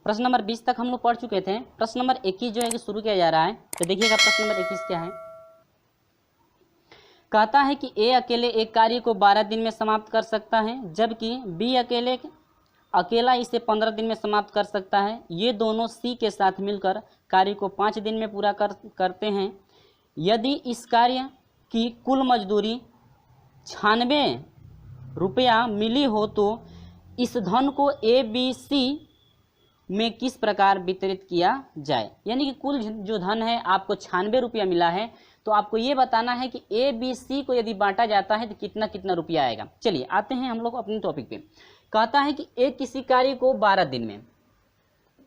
प्रश्न नंबर 20 तक हम लोग पढ़ चुके थे। प्रश्न नंबर 21 जो है कि शुरू किया जा रहा है। तो देखिएगा प्रश्न नंबर 21 क्या है। कहता है कि ए अकेले एक कार्य को 12 दिन में समाप्त कर सकता है, जबकि बी अकेला इसे 15 दिन में समाप्त कर सकता है। ये दोनों सी के साथ मिलकर कार्य को 5 दिन में पूरा करते हैं। यदि इस कार्य की कुल मजदूरी 96 रुपया मिली हो तो इस धन को ए बी सी में किस प्रकार वितरित किया जाए। यानी कि कुल जो धन है आपको 96 रुपया मिला है, तो आपको ये बताना है कि ए बी सी को यदि बांटा जाता है तो कितना कितना रुपया आएगा। चलिए आते हैं हम लोग अपने टॉपिक पे। कहता है कि ए किसी कार्य को 12 दिन में,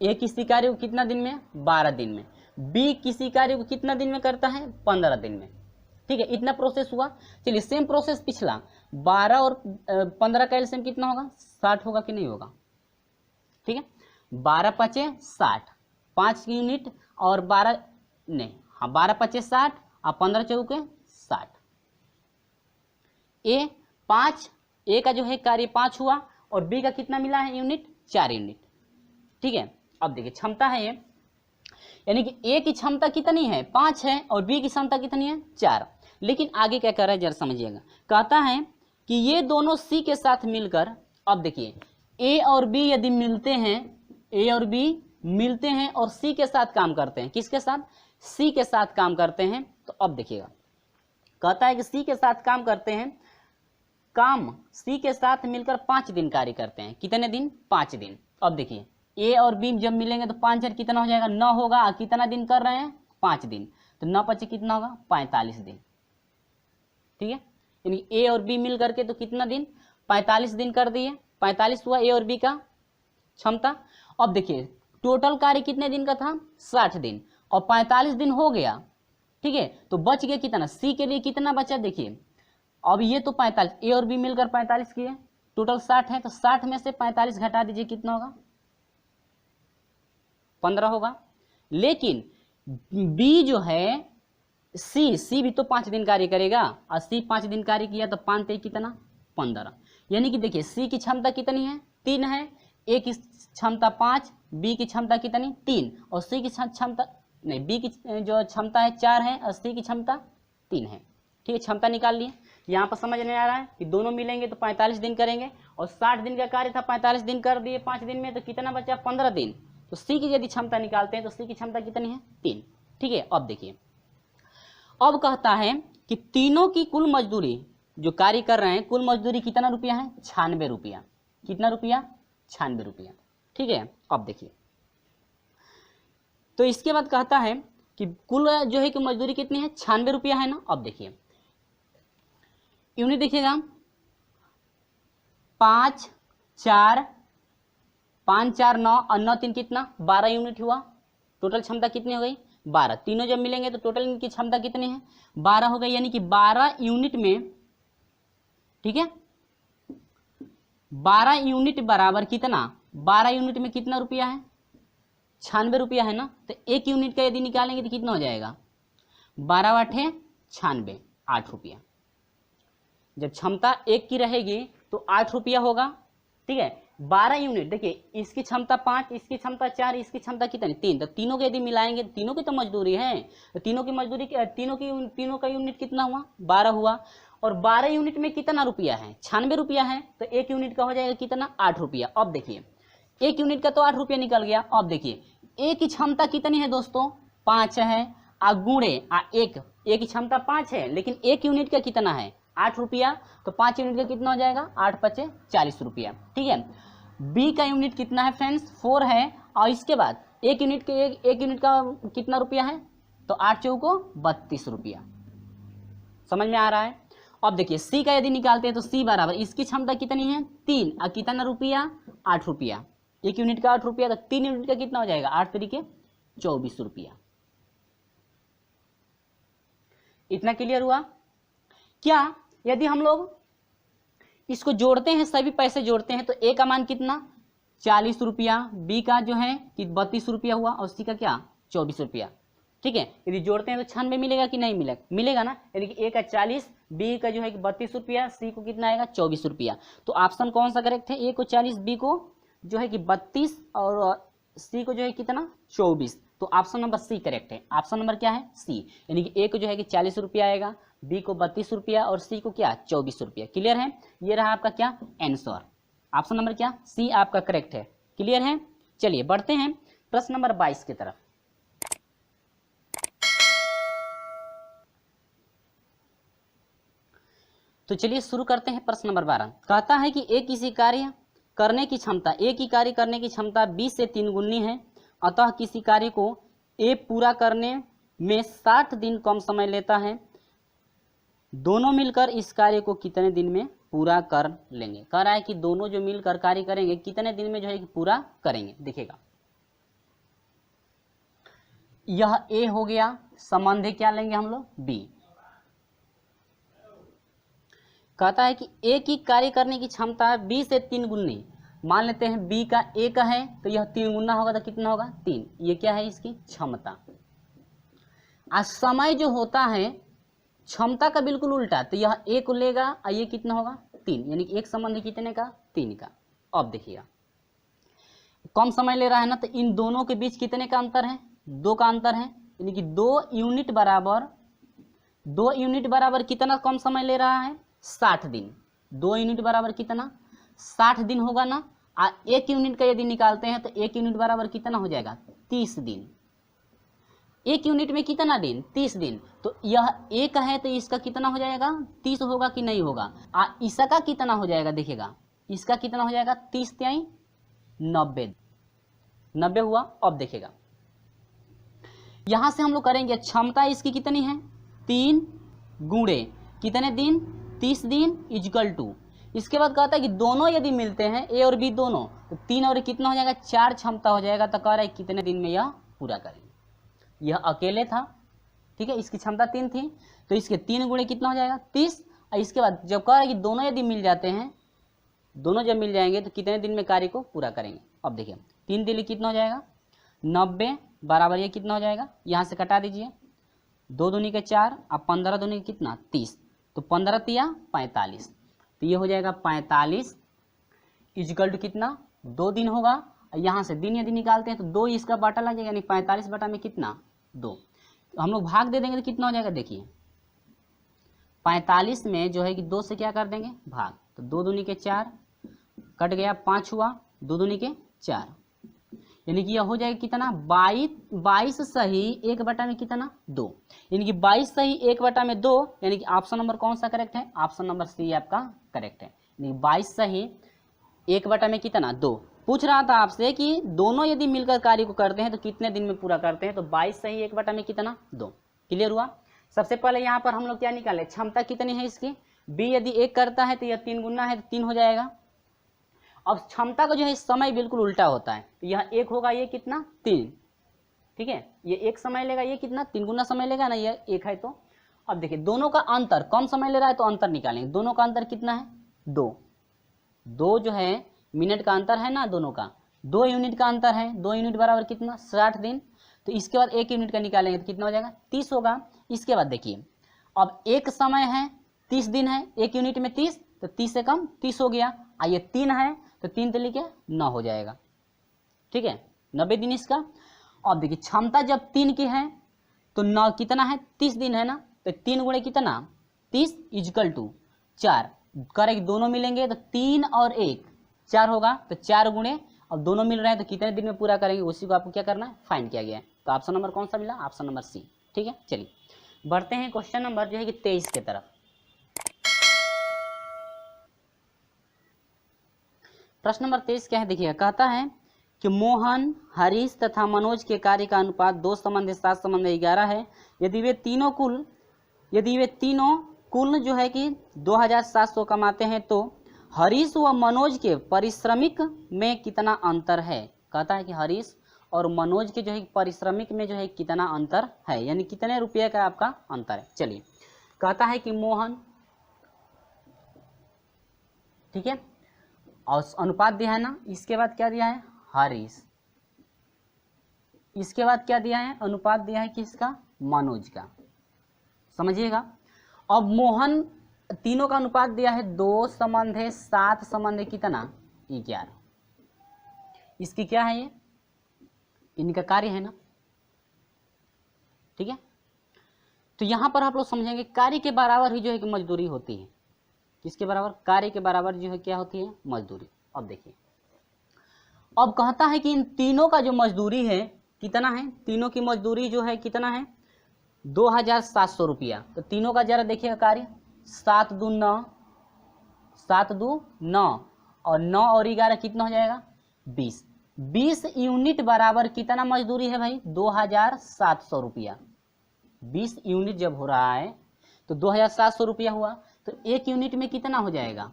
ए किसी कार्य को कितना दिन में 12 दिन में, बी किसी कार्य को कितना दिन में करता है 15 दिन में। ठीक है, इतना प्रोसेस हुआ। चलिए सेम प्रोसेस पिछला 12 और 15 का एलसीएम कितना होगा 60 होगा कि नहीं होगा। ठीक है, 12 पचे 60, 5 यूनिट और 12 नहीं, हाँ 12 पचे 60 और 15 चौके 60। ए 5, ए का जो है कार्य 5 हुआ और बी का कितना मिला है यूनिट 4 यूनिट। ठीक है, अब देखिए क्षमता है ये, यानी कि ए की क्षमता कितनी है 5 है और बी की क्षमता कितनी है 4। लेकिन आगे क्या कर रहा है जरा समझिएगा। कहता है कि ये दोनों सी के साथ मिलकर, अब देखिए ए और बी यदि मिलते हैं, ए और बी मिलते हैं और सी के साथ काम करते हैं, किसके साथ सी के साथ काम करते हैं। तो अब देखिएगा कहता है कि सी के साथ काम करते हैं, काम सी के साथ मिलकर 5 दिन कार्य करते हैं। कितने दिन 5 दिन। अब देखिए ए और बी जब मिलेंगे तो 5 और कितना हो जाएगा 9 होगा। कितना दिन कर रहे हैं 5 दिन, तो 9 पचे कितना होगा 45 दिन। ठीक है, यानी ए और बी मिल करके तो कितना दिन 45 दिन कर दिए। 45 हुआ ए और बी का क्षमता। अब देखिए टोटल कार्य कितने दिन का था 60 दिन और 45 दिन हो गया। ठीक है, तो बच गया कितना सी के लिए कितना बचा देखिए। अब ये तो 45 ए और बी मिलकर 45 किए, टोटल 60 है, तो 60 में से 45 घटा दीजिए कितना होगा 15 होगा। लेकिन बी जो है सी भी तो 5 दिन कार्य करेगा और सी 5 दिन कार्य किया तो 5 ते कितना 15। यानी कि देखिए सी की क्षमता कितनी है 3 है, ए की क्षमता 5, बी की क्षमता कितनी 3 और सी की क्षमता नहीं, बी की जो क्षमता है 4 है और सी की क्षमता 3 है। ठीक है, क्षमता निकाल लिए। यहाँ पर समझ नहीं आ रहा है कि दोनों मिलेंगे तो 45 दिन करेंगे और 60 दिन का कार्य था 45 दिन कर दिए 5 दिन में, तो कितना बचा 15 दिन। तो सी की यदि क्षमता निकालते हैं तो सी की क्षमता कितनी है 3। ठीक है, अब देखिए अब कहता है कि तीनों की कुल मजदूरी जो कार्य कर रहे हैं कुल मजदूरी कितना रुपया है 96 रुपया। कितना रुपया 96 रुपया। ठीक है, अब देखिए तो इसके बाद कहता है कि कुल जो है कि मजदूरी कितनी है 96 रुपया है ना। अब देखिए यूनिट देखिएगा 5 4 5 4 9 और 9 3 कितना 12 यूनिट हुआ। टोटल क्षमता कितनी हो गई 12। तीनों जब मिलेंगे तो टोटल इनकी क्षमता कितनी है 12 हो गई। यानी कि 12 यूनिट में, ठीक है 12 यूनिट बराबर कितना 12 यूनिट में कितना रुपया है 96 रुपया है ना। तो 1 यूनिट का यदि निकालेंगे तो कितना हो जाएगा 12 8 96 8 रुपया। जब क्षमता 1 की रहेगी तो 8 रुपया होगा। ठीक है, 12 यूनिट देखिए इसकी क्षमता 5, इसकी क्षमता 4, इसकी क्षमता कितनी 3, तो तीनों के यदि मिलाएंगे तीनों की तो मजदूरी है, तो तीनों की मजदूरी तीनों का यूनिट कितना हुआ 12 हुआ। और 12 यूनिट में कितना रुपया है 96 रुपया है, तो 1 यूनिट का हो जाएगा कितना 8 रुपया। अब देखिए 1 यूनिट का तो 8 रुपया निकल गया। अब देखिए ए की क्षमता कितनी है दोस्तों 5 है, गुणे 1, ए की क्षमता 5 है लेकिन 1 यूनिट का कितना है 8 रुपया, तो 5 यूनिट का कितना हो जाएगा 8 पचे 40 रुपया। ठीक है, बी का यूनिट कितना है फ्रेंड्स 4 है और इसके बाद 1 यूनिट का कितना रुपया है, तो 8 चौको 32 रुपया। समझ में आ रहा है। अब देखिए सी का यदि निकालते हैं तो सी बराबर इसकी क्षमता कितनी है 3 और कितना रुपया 8 रुपया। 1 यूनिट का 8 रुपया, तो 3 यूनिट का कितना हो जाएगा 8 तरीके 24 रुपया। इतना क्लियर हुआ क्या। यदि हम लोग इसको जोड़ते हैं सभी पैसे जोड़ते हैं तो ए का मान कितना 40 रुपया, बी का जो है कि 32 रुपया हुआ और सी का क्या 24 रुपया। ठीक है, यदि जोड़ते हैं तो 96 मिलेगा कि नहीं मिलेगा, मिलेगा ना। यानी कि ए का 40, बी का जो है कि 32 रुपया, सी को कितना आएगा 24 रुपया। तो ऑप्शन कौन सा करेक्ट है, ए को 40, बी को जो है कि 32 और सी को जो है कितना 24, तो ऑप्शन नंबर सी करेक्ट है। ऑप्शन नंबर क्या है सी, यानी कि ए को जो है कि 40 रुपया आएगा, बी को 32 रुपया और सी को क्या 24 रुपया। क्लियर है, ये रहा आपका क्या आंसर। ऑप्शन नंबर क्या सी आपका करेक्ट है। क्लियर है, चलिए बढ़ते हैं प्रश्न नंबर 22 की तरफ। तो चलिए शुरू करते हैं प्रश्न नंबर 12। कहता है कि एक किसी कार्य करने की क्षमता, एक ही कार्य करने की क्षमता 20 से 3 गुनी है, अतः किसी कार्य को ए पूरा करने में 60 दिन कम समय लेता है, दोनों मिलकर इस कार्य को कितने दिन में पूरा कर लेंगे। कह रहा है कि दोनों जो मिलकर कार्य करेंगे कितने दिन में जो है कि पूरा करेंगे। देखिएगा यह ए हो गया, संबंध क्या लेंगे हम लोग बी। कहता है कि ए की कार्य करने की क्षमता है 20 से 3 गुनी, मान लेते हैं बी का ए का है तो यह 3 गुना होगा तो कितना होगा 3, ये क्या है इसकी क्षमता। आज समय जो होता है क्षमता का बिल्कुल उल्टा, तो यह ए को लेगा और ये कितना होगा 3, यानी कि एक संबंध कितने का 3 का। अब देखिएगा कम समय ले रहा है ना, तो इन दोनों के बीच कितने का अंतर है 2 का अंतर है, यानी कि 2 यूनिट बराबर कितना कम समय ले रहा है 60 दिन। 2 यूनिट बराबर कितना 60 दिन होगा ना, 1 यूनिट का यदि निकालते हैं तो 1 यूनिट बराबर कितना हो जाएगा 30 दिन। 1 यूनिट में कितना दिन 30 दिन, तो यह 1 है तो इसका कितना हो जाएगा 30 होगा कि नहीं होगा। इसका कितना हो जाएगा देखिएगा, इसका कितना हो जाएगा 30 त्याई 90 हुआ। अब देखिएगा यहां से हम लोग करेंगे क्षमता इसकी कितनी है 3 गुणे कितने दिन 30 दिन इजकल टू, इसके बाद कहता है कि दोनों यदि मिलते हैं ए और बी दोनों, तो 3 और कितना हो जाएगा 4 क्षमता हो जाएगा। तो कह रहा है कितने दिन में यह पूरा करेंगे। यह अकेले था, ठीक है, इसकी क्षमता 3 थी, तो इसके 3 गुणे कितना हो जाएगा 30। और इसके बाद जब कह रहा है कि दोनों यदि मिल जाते हैं, दोनों जब मिल जाएंगे तो कितने दिन में कार्य को पूरा करेंगे। अब देखिए 3 दिन कितना हो जाएगा 90 बराबर ये कितना हो जाएगा, यहाँ से कटा दीजिए 2 दूनी के 4 अब 15 दूनी के कितना 30, तो 15 तिया 45, तो ये हो जाएगा 45 इजकल टू कितना 2 दिन होगा। यहाँ से दिन यदि निकालते हैं तो 2 इसका बाटा लग जाएगा, यानी 45 बटा में कितना 2, तो हम लोग भाग दे देंगे तो कितना हो जाएगा देखिए 45 में जो है कि 2 से क्या कर देंगे भाग, तो 2 दूनी के 4 कट गया 5 हुआ, 2 दूनी के 4, यानी कि यह हो जाएगा कितना 22 सही 1 बटा में कितना 2, यानी कि 22 सही 1 बटा में 2, यानी कि ऑप्शन नंबर कौन सा करेक्ट है ऑप्शन नंबर सी आपका करेक्ट है। यानी 22 सही 1 बटा में कितना 2। पूछ रहा था आपसे कि दोनों यदि मिलकर कार्य को करते हैं तो कितने दिन में पूरा करते हैं, तो 22 सही 1 बटा में कितना 2। क्लियर हुआ। सबसे पहले यहाँ पर हम लोग क्या निकाले क्षमता कितनी है इसकी, बी यदि 1 करता है तो यह 3 गुना है तो 3 हो जाएगा। अब क्षमता का जो है समय बिल्कुल उल्टा होता है, तो यह 1 होगा ये कितना 3, ठीक है, ये 1 समय लेगा ये कितना 3 गुना समय लेगा ना, ये 1 है। तो अब देखिए दोनों का अंतर कम समय ले रहा है तो अंतर निकालेंगे, दोनों का अंतर कितना है 2 जो है मिनट का अंतर है ना, दोनों का 2 यूनिट का अंतर है, 2 यूनिट बराबर कितना 60 दिन, तो इसके बाद 1 यूनिट का निकालेंगे तो कितना हो जाएगा 30 होगा। इसके बाद देखिए अब 1 समय है 30 दिन है, 1 यूनिट में 30, तो 30 से कम 30 हो गया, ये 3 है तो 3 तली क्या 9 हो जाएगा, ठीक है 90 दिन इसका। अब देखिए क्षमता जब 3 की है तो 9 कितना है 30 दिन है ना, तो 3 गुणे कितना 30 इजकल टू 4 करेंगे, दोनों मिलेंगे तो 3 और 1 4 होगा, तो 4 गुणे अब दोनों मिल रहे हैं तो कितने दिन में पूरा करेंगे, उसी को आपको क्या करना है फाइंड किया गया है। तो ऑप्शन नंबर कौन सा मिला ऑप्शन नंबर सी, ठीक है। चलिए बढ़ते हैं क्वेश्चन नंबर जो है कि 23 की तरफ। प्रश्न नंबर 23 क्या है देखिएगा, कहता है कि मोहन हरीश तथा मनोज के कार्य का अनुपात 2 संबंध 7 संबंध 11 है, यदि वे तीनों कुल जो है कि 2700 कमाते हैं तो हरीश व मनोज के पारिश्रमिक में कितना अंतर है। कहता है कि हरीश और मनोज के जो है पारिश्रमिक में जो है कितना अंतर है, यानी कितने रुपये का आपका अंतर है। चलिए कहता है कि मोहन, ठीक है, और अनुपात दिया है ना, इसके बाद क्या दिया है हरीश, इसके बाद क्या दिया है अनुपात दिया है किसका मनोज का, समझिएगा। अब मोहन तीनों का अनुपात दिया है 2 संबंध 7 संबंध कितना 11, इसकी क्या है ये इनका कार्य है ना, ठीक है। तो यहां पर आप लोग समझेंगे कार्य के बराबर ही जो है कि मजदूरी होती है। किसके बराबर? कार्य के बराबर जो है क्या होती है? मजदूरी। अब देखिए, अब कहता है कि इन तीनों का जो मजदूरी है कितना है? तीनों की मजदूरी जो है कितना है? 2700 रुपया। तो तीनों का जरा देखिएगा कार्य, 7 दूनी 9, 7 दूनी 9 और 9 और 11 कितना हो जाएगा? 20। 20 यूनिट बराबर कितना मजदूरी है भाई? 2700 रुपया। 20 यूनिट जब हो रहा है तो 2700 रुपया हुआ। तो एक यूनिट में कितना हो जाएगा?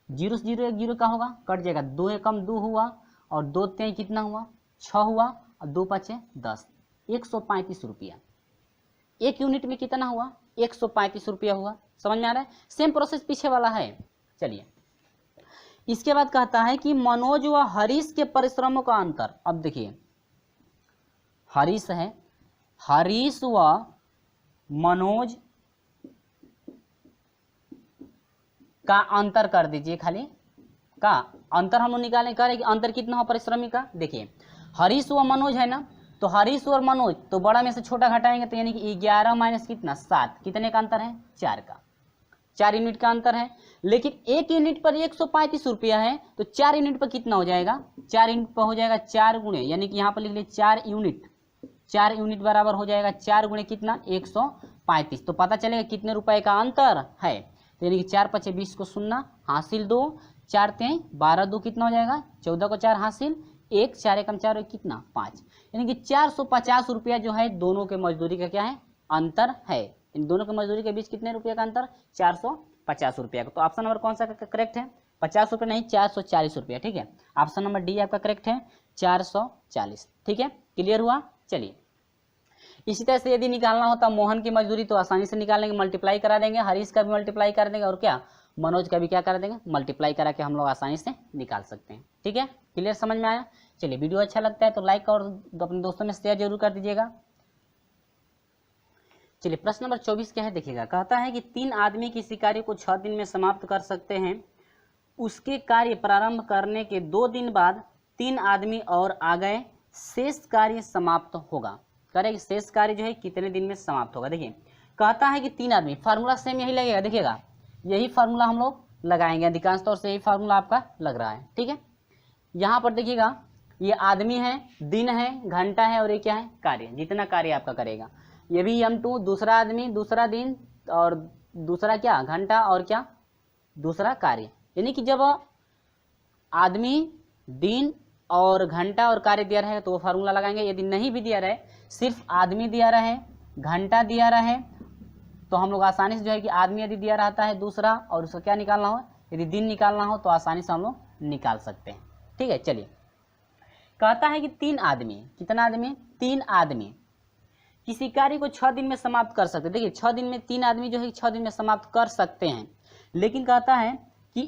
0 से 0 1 0 का होगा, कट जाएगा। 2 एकम 2 हुआ और 2 3 कितना हुआ? 6 हुआ और 2 5 10, 135 रुपया। एक यूनिट में कितना हुआ? 135 रुपया हुआ। समझ में आ रहा है? सेम प्रोसेस पीछे वाला है। चलिए, इसके बाद कहता है कि मनोज व हरीश के परिश्रमों का अंतर। अब देखिए, हरीश है, हरीश व मनोज का अंतर कर दीजिए, खाली का अंतर हम लोग निकालें, करें कि अंतर कितना हो परिश्रमी का। देखिए, हरीश व मनोज है ना, तो हरीश और मनोज तो बड़ा में से छोटा घटाएंगे तो यानी कि 11 माइनस कितना? 7। कितने का अंतर है? 4 का। 4 यूनिट का अंतर है। लेकिन एक यूनिट पर 135 रुपया है, तो 4 यूनिट पर कितना हो जाएगा? 4 यूनिट पर हो जाएगा 4 गुणे, यानी कि यहाँ पर लिख ले 4 यूनिट। 4 यूनिट बराबर हो जाएगा 4 गुणे कितना? 135। तो पता चलेगा कितने रुपए का अंतर है। यानी कि 4 5 20 को 0 हासिल 2, 4 3 12 2 कितना हो जाएगा? 14 को 4 हासिल 1, 4 एकम 4 और कितना? 5। यानी कि 450 रुपया जो है दोनों के मजदूरी का क्या है? अंतर है। इन दोनों के मजदूरी के बीच कितने रुपये का अंतर? 450 रुपया का। तो ऑप्शन नंबर कौन सा करेक्ट है? 50 रुपये नहीं, 440 रुपया। ठीक है, ऑप्शन नंबर डी आपका करेक्ट है, 440। ठीक है, क्लियर हुआ? चलिए, इसी तरह से यदि निकालना होता मोहन की मजदूरी तो आसानी से निकाल लेंगे, मल्टीप्लाई करा देंगे। हरीश का भी मल्टीप्लाई कर देंगे और क्या? मनोज का भी क्या कर देंगे? मल्टीप्लाई करा के हम लोग आसानी से निकाल सकते हैं। ठीक है, क्लियर? समझ में आया? चलिए, वीडियो अच्छा लगता है तो लाइक और अपने दोस्तों में शेयर जरूर कर दीजिएगा। चलिए, प्रश्न नंबर 24 क्या है देखिएगा। कहता है कि 3 आदमी किसी कार्य को 6 दिन में समाप्त कर सकते हैं। उसके कार्य प्रारंभ करने के 2 दिन बाद 3 आदमी और आ गए, शेष कार्य समाप्त होगा। करें शेष कार्य जो है कितने दिन में समाप्त होगा। देखिए, कहता है कि 3 आदमी, फार्मूला सेम यही लगेगा। देखिएगा, यही फार्मूला हम लोग लगाएंगे, अधिकांश तौर से यही फार्मूला आपका लग रहा है। ठीक है, यहाँ पर देखिएगा, ये आदमी है, दिन है, घंटा है और ये क्या है? कार्य। जितना कार्य आपका करेगा, ये भी M2, दूसरा आदमी, दूसरा दिन और दूसरा क्या? घंटा और क्या? दूसरा कार्य। यानी कि जब आदमी, दिन और घंटा और कार्य दिया रहे तो वो फार्मूला लगाएंगे। यदि नहीं भी दिया रहे, सिर्फ आदमी दिया रहे, घंटा दिया रहे, तो हम लोग आसानी से जो है कि आदमी यदि दिया रहता है दूसरा और उसका क्या निकालना हो, यदि दिन निकालना हो तो आसानी से हम लोग निकाल सकते हैं। ठीक है, चलिए, कहता है कि 3 आदमी, कितना आदमी? 3 आदमी किसी कार्य को 6 दिन में समाप्त कर सकते हैं। देखिए, 6 दिन में 3 आदमी जो है 6 दिन में समाप्त कर सकते हैं। लेकिन कहता है कि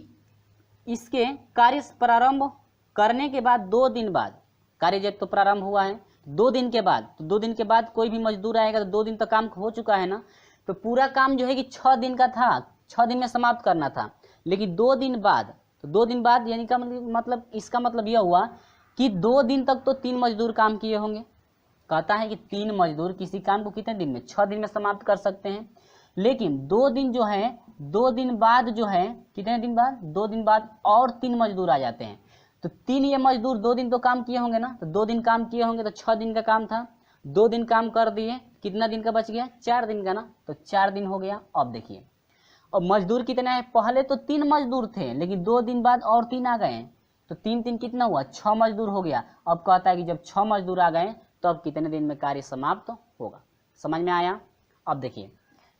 इसके कार्य प्रारंभ करने के बाद 2 दिन बाद, कार्य जब तो प्रारंभ हुआ है 2 दिन के बाद, तो 2 दिन के बाद कोई भी मजदूर आएगा तो 2 दिन तक काम हो चुका है ना, तो पूरा काम जो है कि 6 दिन का था, 6 दिन में समाप्त करना था। लेकिन 2 दिन बाद, तो 2 दिन बाद यानी का मतलब इसका मतलब यह हुआ कि 2 दिन तक तो 3 मजदूर काम किए होंगे। कहता है कि 3 मजदूर किसी काम को कितने दिन में? 6 दिन में समाप्त कर सकते हैं। लेकिन 2 दिन जो है, 2 दिन बाद जो है, कितने दिन बाद? 2 दिन बाद और 3 मजदूर आ जाते हैं। तो 3 ये मजदूर 2 दिन तो काम किए होंगे ना, तो 2 दिन काम किए होंगे तो 6 दिन का काम था, 2 दिन काम कर दिए, कितना दिन का बच गया? 4 दिन का ना, तो 4 दिन हो गया। अब देखिए, अब मजदूर कितने हैं? पहले तो 3 मजदूर थे, लेकिन 2 दिन बाद और 3 आ गए, तो 3 3 कितना हुआ? 6 मजदूर हो गया। अब कहता है कि जब 6 मजदूर आ गए तो अब कितने दिन में कार्य समाप्त होगा। समझ में आया? अब देखिए,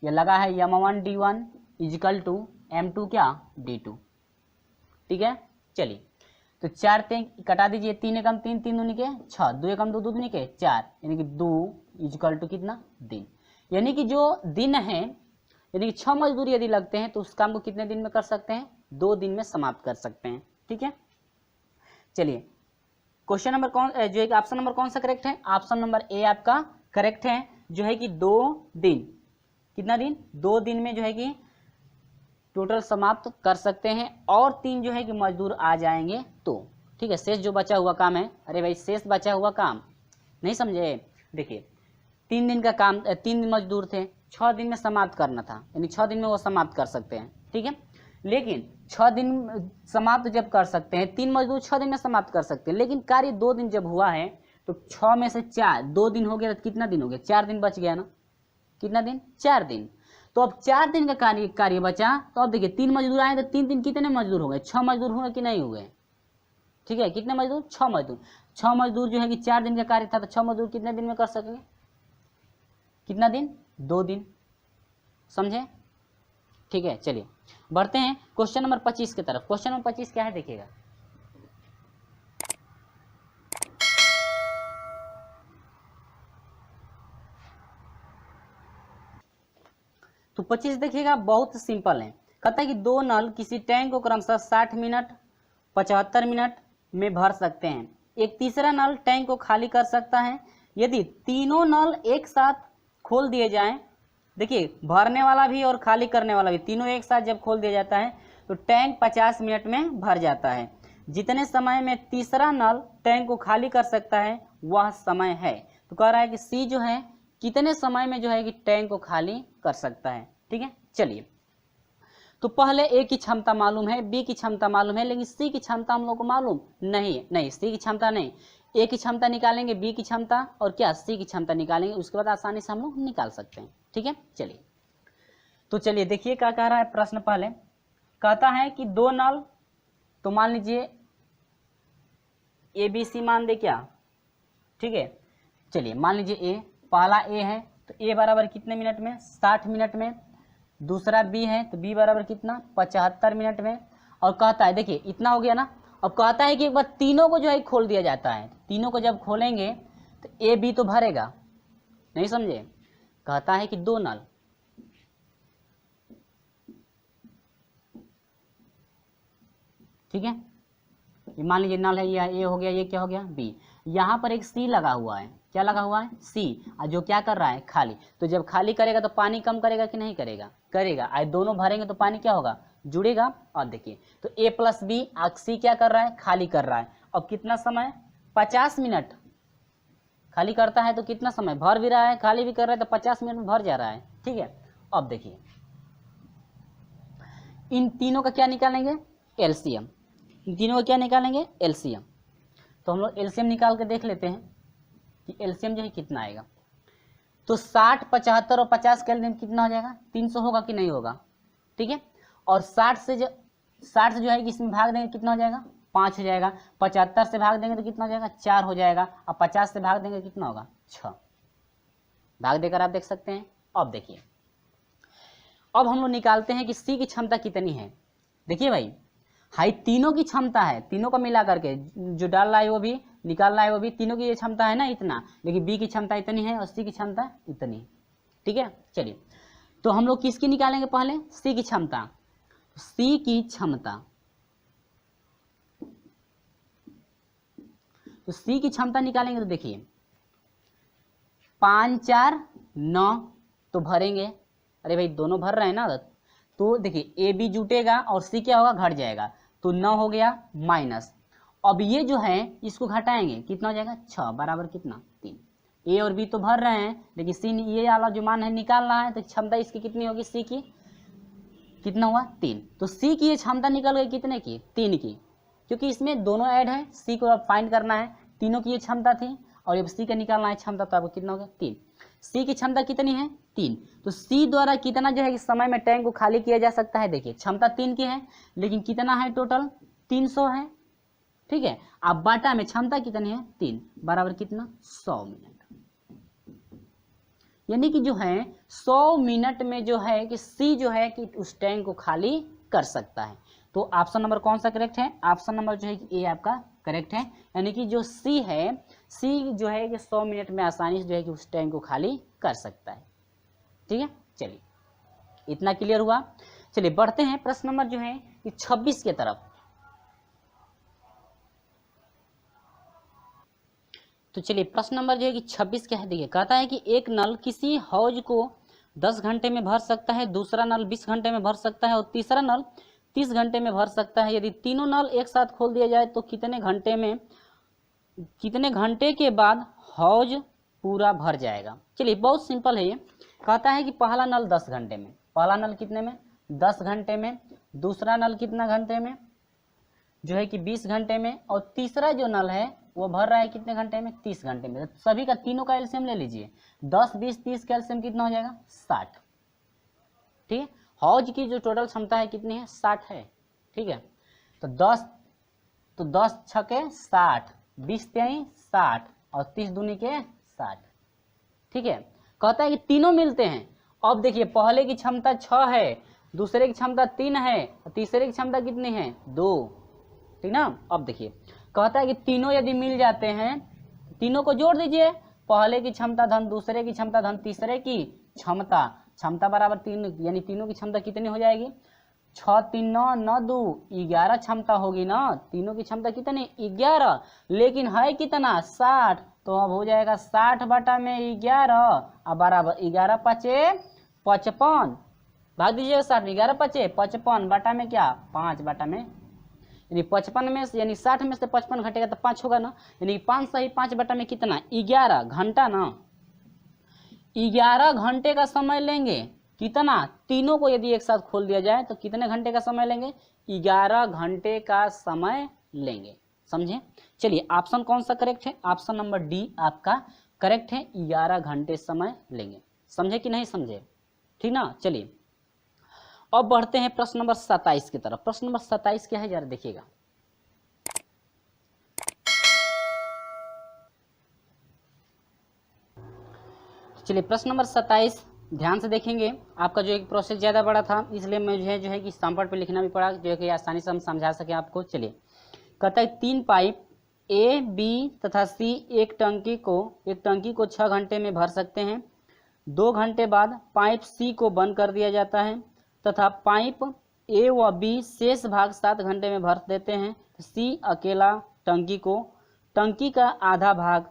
ये लगा है M1 D1 is equal to M2 क्या? D2। ठीक है, चलिए, तो 4 3 कटा दीजिए, 3 एकम 3, 3 दूनी के 6, 2 एकम 2, 2 दूनी के 4, यानी कि 2 इजिकल टू कितना? दिन। यानी कि जो दिन है, यानी कि 6 मजदूर यदि लगते हैं तो उस काम को कितने दिन में कर सकते हैं? 2 दिन में समाप्त कर सकते हैं। ठीक है, चलिए, क्वेश्चन नंबर कौन जो है कि ऑप्शन नंबर कौन सा करेक्ट है? ऑप्शन नंबर ए आपका करेक्ट है, जो है कि 2 दिन, कितना दिन? 2 दिन में जो है कि टोटल समाप्त कर सकते हैं और 3 जो है कि मजदूर आ जाएंगे तो। ठीक है, शेष जो बचा हुआ काम है, अरे भाई शेष बचा हुआ काम नहीं समझे। देखिए 3 दिन का काम, 3 दिन मजदूर थे, 6 दिन में समाप्त करना था, यानी 6 दिन में वो समाप्त कर सकते हैं, ठीक है। लेकिन 6 दिन समाप्त जब कर सकते हैं, 3 मजदूर 6 दिन में समाप्त कर सकते हैं, लेकिन कार्य 2 दिन जब हुआ है तो 6 में से 4, 2 दिन हो गया तो कितना दिन हो गया, 4 दिन बच गया ना, कितना दिन, 4 दिन। तो अब 4 दिन का कार्य बचा, तो अब देखिए 3 मजदूर आए तो 3 दिन कितने मजदूर हो गए, 6 मजदूर हुए कि नहीं हुए, ठीक है। कितने मजदूर, 6 मजदूर। 6 मजदूर जो है कि 4 दिन का कार्य था, तो 6 मजदूर कितने दिन में कर सकेंगे, कितना दिन, 2 दिन, समझे, ठीक है। चलिए बढ़ते हैं क्वेश्चन नंबर 25 की तरफ। क्वेश्चन नंबर 25 क्या है देखिएगा, तो 25 देखिएगा, बहुत सिंपल है। कहता है कि 2 नल किसी टैंक को क्रमशः 60 मिनट 75 मिनट में भर सकते हैं। एक तीसरा नल टैंक को खाली कर सकता है। यदि तीनों नल एक साथ खोल दिए जाएं, देखिए भरने वाला भी और खाली करने वाला भी, तीनों एक साथ जब खोल दिया जाता है तो टैंक 50 मिनट में भर जाता है। जितने समय में तीसरा नल टैंक को खाली कर सकता है वह समय है। तो कह रहा है कि सी जो है कितने समय में जो है कि टैंक को खाली कर सकता है, ठीक है। चलिए तो पहले ए की क्षमता मालूम है, बी की क्षमता मालूम है, लेकिन सी की क्षमता हम लोग को मालूम नहीं है। नहीं, सी की क्षमता नहीं, ए की क्षमता निकालेंगे, बी की क्षमता और क्या सी की क्षमता निकालेंगे, उसके बाद आसानी से हम लोग निकाल सकते हैं, ठीक है। चलिए तो चलिए देखिए क्या कह रहा है प्रश्न। पहले कहता है कि 2 नल, तो मान लीजिए ए बी सी मान दे क्या, ठीक है। चलिए मान लीजिए ए, पहला ए है तो ए बराबर कितने मिनट में, 60 मिनट में। दूसरा बी है तो बी बराबर कितना, 75 मिनट में। और कहता है देखिए इतना हो गया ना, अब कहता है कि एक बार तीनों को जो है खोल दिया जाता है। तीनों को जब खोलेंगे तो ए बी तो भरेगा, नहीं समझे। कहता है कि 2 नल, ठीक है, ये मान लीजिए नल है, ये ए हो गया, ये क्या हो गया बी। यहाँ पर एक सी लगा हुआ है, क्या लगा हुआ है, सी, और जो क्या कर रहा है, खाली। तो जब खाली करेगा तो पानी कम करेगा कि नहीं करेगा, करेगा। आज दोनों भरेंगे तो पानी क्या होगा, जुड़ेगा। और देखिए तो ए प्लस बी, सी क्या कर रहा है, खाली कर रहा है। अब कितना समय, 50 मिनट खाली करता है तो कितना समय, भर भी रहा है खाली भी कर रहा है, तो 50 मिनट में भर जा रहा है, ठीक है। अब देखिए इन तीनों का क्या निकालेंगे, एलसीएम। इन तीनों का क्या निकालेंगे, एलसीएम। तो हम लोग एलसीएम निकाल के देख लेते हैं कि एलसीएम जो है कितना आएगा। तो 60 75 और 50 का एलसीएम कितना हो जाएगा, 300 होगा कि नहीं होगा, ठीक है। और 60 से जो है कि इसमें भाग देंगे कितना हो जाएगा, 5 हो जाएगा। 75 से भाग देंगे तो कितना हो जाएगा, 4 हो जाएगा। और 50 से भाग देंगे कितना होगा, 6। भाग देकर आप देख सकते हैं। अब देखिए अब हम लोग निकालते हैं कि सी की क्षमता कितनी है। देखिए भाई हाई तीनों की क्षमता है, तीनों को मिला करके जो डाल रहा है वो भी, निकाल रहा है वो भी, तीनों की ये क्षमता है ना इतना, लेकिन बी की क्षमता इतनी है और सी की क्षमता इतनी, ठीक है। चलिए तो हम लोग किसकी निकालेंगे, पहले सी की क्षमता। सी की क्षमता, तो सी की क्षमता निकालेंगे तो देखिए 5 4 9 तो भरेंगे, अरे भाई दोनों भर रहे हैं ना, तो देखिए ए बी जुटेगा और सी क्या होगा, घट जाएगा, तो 9 हो गया माइनस। अब ये जो है इसको घटाएंगे, कितना हो जाएगा, 6 बराबर कितना, 3। ए और बी तो भर रहे हैं, लेकिन सी ये वाला जो मान है निकाल रहा है, तो क्षमता इसकी कितनी होगी, सी की कितना हुआ, 3। तो सी की ये क्षमता निकल गई कितने की, 3 की, क्योंकि इसमें दोनों ऐड है। सी को अब फाइंड करना है, तीनों की ये क्षमता थी और अब सी का निकालना है क्षमता, तो आपको कितना हो गया, 3। सी की क्षमता कितनी है, 3। तो सी द्वारा कितना जो है इस समय में टैंक को खाली किया जा सकता है, देखिए क्षमता 3 की है, लेकिन कितना है टोटल, 300 है, ठीक है। अब बाटा में क्षमता कितनी है, 3 बराबर कितना, 100 मिनट। यानी कि जो है 100 मिनट में जो है कि सी जो है कि उस टैंक को खाली कर सकता है। तो ऑप्शन नंबर कौन सा करेक्ट है, ऑप्शन नंबर जो है कि ए आपका करेक्ट है। यानी कि जो सी है, सी जो है कि 100 मिनट में आसानी से जो है कि उस टैंक को खाली कर सकता है, ठीक है। चलिए इतना क्लियर हुआ। चलिए बढ़ते हैं प्रश्न नंबर जो है कि 26 की तरफ। तो चलिए प्रश्न नंबर जो है कि 26 क्या है, देखिए कहता है कि एक नल किसी हौज को 10 घंटे में भर सकता है, दूसरा नल 20 घंटे में भर सकता है और तीसरा नल 30 घंटे में भर सकता है। यदि तीनों नल एक साथ खोल दिया जाए तो कितने घंटे के बाद हौज पूरा भर जाएगा। चलिए बहुत सिंपल है ये। कहता है कि पहला नल 10 घंटे में, पहला नल कितने में 10 घंटे में, दूसरा नल कितना घंटे में जो है कि 20 घंटे में, और तीसरा जो नल है वो भर रहा है कितने घंटे में 30 घंटे में। तो सभी का तीनों का एलसीएम ले लीजिए, 10 20 30 का एलसीएम कितना हो जाएगा 60। ठीक है, हौज की जो टोटल क्षमता है कितनी है 60 है। ठीक है, तो 10 छके 60, 20 तेई 60 और 30 दूनी के 60। ठीक है, कहता है कि तीनों मिलते हैं। अब देखिए पहले की क्षमता 6 है, दूसरे की क्षमता 3 है और तीसरे की क्षमता कितनी है 2। ठीक ना। अब देखिए कहता है कि तीनों यदि मिल जाते हैं, तीनों को जोड़ दीजिए, पहले की क्षमता धन दूसरे की क्षमता धन तीसरे की क्षमता, क्षमता बराबर 3, यानी तीनों की क्षमता कितनी हो जाएगी 6 3 9 9 2 11 क्षमता होगी ना। तीनों की क्षमता कितनी 11, लेकिन है कितना 60, तो अब हो जाएगा 60 बटा में 11 और बराबर 11 पचे 55, भाग दीजिएगा 60 11 पचे 55 बटा में क्या 5 बटा में, यानी 55 में से यानी 60 में से 55 घटेगा तो 5 होगा ना, यानी 5 सही 5 बटा में कितना 11 घंटा ना। 11 घंटे का समय लेंगे कितना, तीनों को यदि एक साथ खोल दिया जाए तो कितने घंटे का समय लेंगे 11 घंटे का समय लेंगे। समझे। चलिए ऑप्शन कौन सा करेक्ट है, ऑप्शन नंबर डी आपका करेक्ट है, 11 घंटे समय लेंगे। समझे कि नहीं समझे। ठीक ना। चलिए अब बढ़ते हैं प्रश्न नंबर 27 की तरफ। प्रश्न नंबर 27 क्या है जरा देखिएगा। चलिए प्रश्न नंबर 27 ध्यान से देखेंगे। आपका जो एक प्रोसेस ज़्यादा बड़ा था इसलिए मुझे जो है कि स्टैम्पर पे लिखना भी पड़ा, जो है कि आसानी से हम समझा सके आपको। चलिए कहता है 3 पाइप ए बी तथा सी एक टंकी को 6 घंटे में भर सकते हैं। 2 घंटे बाद पाइप सी को बंद कर दिया जाता है तथा पाइप ए व बी शेष भाग 7 घंटे में भर देते हैं। सी अकेला टंकी का आधा भाग